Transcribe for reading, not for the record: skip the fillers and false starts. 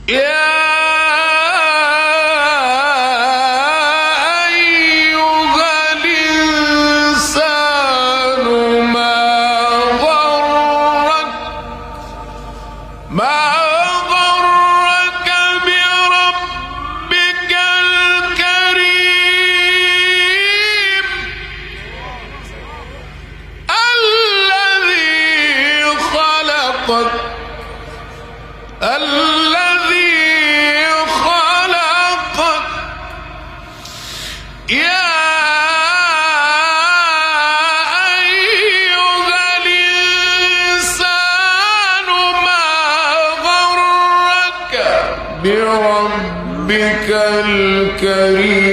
يا أيها الإنسان ما غرك بربك الكريم الذي خلقك يا أيها الإنسان ما غرك بربك الكريم